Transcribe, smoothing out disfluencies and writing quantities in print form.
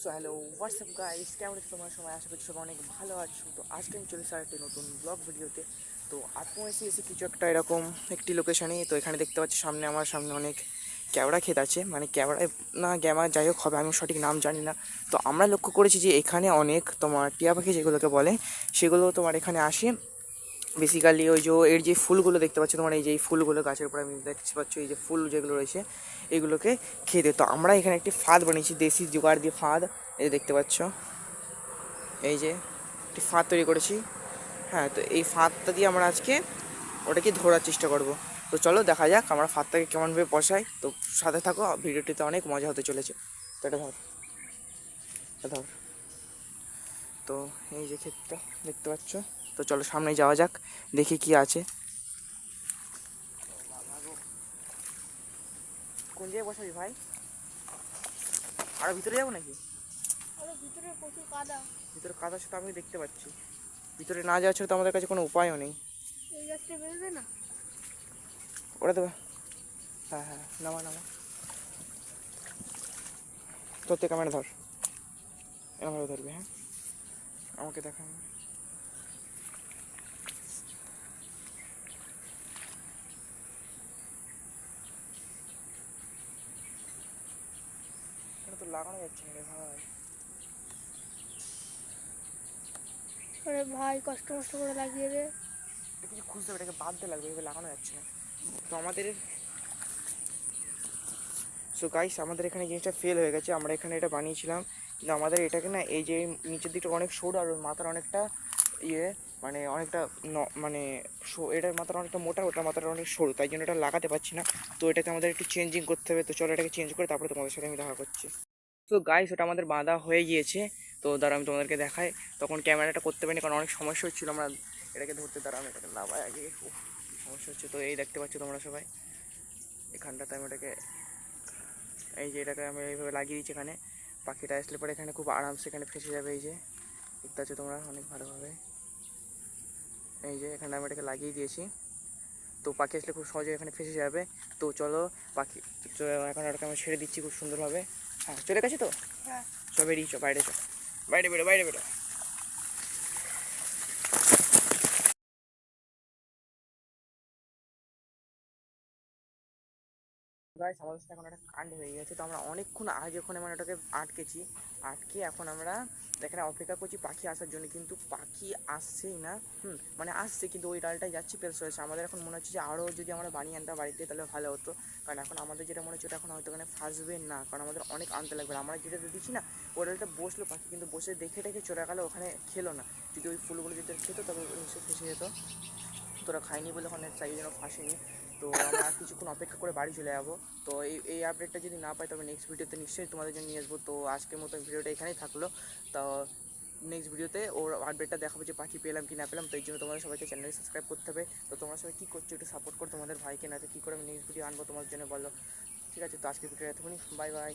So hello WhatsApp guys, কেমন আছো তোমার সময়? আশা করছি সবাই অনেক ভালো আছো। তো আজকে আমি চলে এসেছি একটি নতুন ব্লগ ভিডিওতে। তো আপনি এসে কিছু একটা এরকম একটি লোকেশানে। তো এখানে দেখতে পাচ্ছি আমার সামনে অনেক ক্যাওড়া ক্ষেত আছে, মানে ক্যাওড়া না গ্যামা যাই হোক হবে, আমি সঠিক নাম জানি না। তো আমরা লক্ষ্য করেছি যে এখানে অনেক তোমার টিয়া পাখি যেগুলোকে বলে সেগুলো তোমার এখানে আসে। বেসিক্যালি ওই যে এর যে ফুলগুলো দেখতে পাচ্ছ তোমার, এই যে এই ফুলগুলো গাছের উপরে আমি দেখতে পাচ্ছ, এই যে ফুল যেগুলো রয়েছে এগুলোকে খেতে। তো আমরা এখানে একটি ফাঁদ বানিয়েছি, দেশি জোগাড় দিয়ে ফাঁদ, এই যে দেখতে পাচ্ছ, এই যে একটি ফাঁদ তৈরি করেছি। হ্যাঁ, তো এই ফাঁদটা দিয়ে আমরা আজকে ওটাকে ধরার চেষ্টা করব। তো চলো দেখা যাক আমরা ফাঁদটাকে কেমনভাবে বসাই। তো সাথে থাকো, ভিডিওটিতে অনেক মজা হতে চলেছে। তো এটা ধর, এটা ধর। তো এই যে ক্ষেতটা দেখতে পাচ্ছ। তো চলো সামনে যাওয়া যাক, দেখি কি আছে। কোন জায়গায় বসাবি ভাই? আরো ভিতরে যাবো নাকি? ভিতরে প্রচুর কাদা। ভিতরে কাদা সেটা আমি দেখতে পাচ্ছি, ভিতরে না যাওয়া ছাড়া তো আমাদের কাছে কোনো উপায়ও নেই। এই গাছটা বেরোবে না। ওটা তো, হ্যাঁ হ্যাঁ, নামা নামা। তোর থেকে ক্যামেরা ধর, এরকমভাবে ধরবি, হ্যাঁ আমাকে দেখা। এটা তো লাগানো যাচ্ছে না রে ভাই। আরে ভাই, কষ্ট কষ্ট করে লাগিয়ে দে। এটা কিছু খুঁজতে হবে, এটাকে বাদ দিয়ে লাগবে, এভাবে লাগানো যাচ্ছে না। তো আমাদের, সো গাইস আমাদের এখানে জিনিসটা ফেল হয়ে গেছে। আমরা এখানে এটা বানিয়েছিলাম, কিন্তু আমাদের এটাকে না, এই যে নিচের দিকটা অনেক সরু আর ওর মাথার অনেকটা ইয়ে, মানে অনেকটা মানে এটার মাথাটা অনেকটা মোটা, ওটার মাথাটা অনেক সরু, তাই জন্য এটা লাগাতে পারছি না। তো এটাকে আমাদের একটু চেঞ্জিং করতে হবে। তো চলো এটাকে চেঞ্জ করে তারপরে তোমাদের সাথে আমি দেখা করছি। তো গাইস ওটা আমাদের বাঁধা হয়ে গিয়েছে। তো দ্বারা আমি তোমাদেরকে দেখাই, তখন ক্যামেরাটা করতে পারিনি কারণ অনেক সমস্যা হচ্ছিলো আমরা এটাকে ধরতে। দ্বারা আমি এটাকে নামাই আগে, সমস্যা হচ্ছে। তো এই দেখতে পাচ্ছ তোমরা সবাই, এখানটাতে আমি এটাকে, এই যে এটাকে আমি এইভাবে লাগিয়ে দিচ্ছি এখানে। পাখিটা আসলে পরে এখানে খুব আরামসে এখানে ফেসে যাবে। এই যে দেখতে পাচ্ছ তোমরা অনেক ভালোভাবে, এই যে এখানে আমি এটাকে লাগিয়ে দিয়েছি। তো পাখি আসলে খুব সহজে এখানে ফেসে যাবে। তো চলো পাখি, এখন এটাকে আমি ছেড়ে দিচ্ছি খুব সুন্দরভাবে। হ্যাঁ চলে গেছে তো। হ্যাঁ, সব বেরিয়ে চো, বাইরে চো, বাইরে বেরো, বাইরে বেরো। গাইস আমাদের সাথে এখন একটা কাণ্ড হয়ে গেছে। তো আমরা অনেকক্ষণ আগে ওখানে মানে ওটাকে আটকেছি, আটকে এখন আমরা এখানে অপেক্ষা করছি পাখি আসার জন্য, কিন্তু পাখি আসছেই না। মানে আসছে কিন্তু ওই ডালটাই যাচ্ছি, পেলস হয়েছে। আমাদের এখন মনে হচ্ছে যে আরও যদি আমরা বানিয়ে আনতাম বাড়িতে তাহলে ভালো হতো, কারণ এখন আমাদের যেটা মনে হচ্ছে ওটা এখন হয়তো ওখানে ফাঁসবে না, কারণ আমাদের অনেক আনতে লাগবে। আমরা যেটা দিচ্ছি না, ওই ডালটা বসলো পাখি, কিন্তু বসে দেখে টেখে চলে গেলো, ওখানে খেলো না। যদি ওই ফুলগুলো যদি খেতো তবে সে ফেসে যেত। তোরা খাইনি বলে ওখানে চাই যেন ফাঁসেনি। তো আমরা আর কিছুক্ষণ অপেক্ষা করে বাড়ি চলে যাবো। তো এই আপডেটটা যদি না পাই তবে নেক্সট ভিডিওতে নিশ্চয়ই তোমাদের জন্য নিয়ে আসবো। তো আজকের মতো ভিডিওটা এখানেই থাকলো। তো নেক্সট ভিডিওতে ওর আপডেটটা দেখাবো যে পাখি পেলাম কি না পেলাম। তো এই জন্য তোমাদের সবাইকে চ্যানেলকে সাবস্ক্রাইব করতে হবে। তো তোমরা সবাই কী করছো একটু সাপোর্ট করো তোমাদের ভাইকে, না তো কী করে আমি নেক্সট ভিডিও আনবো তোমাদের জন্য বলো। ঠিক আছে, তো আজকের ভিডিও এতক্ষণই, বাই বাই।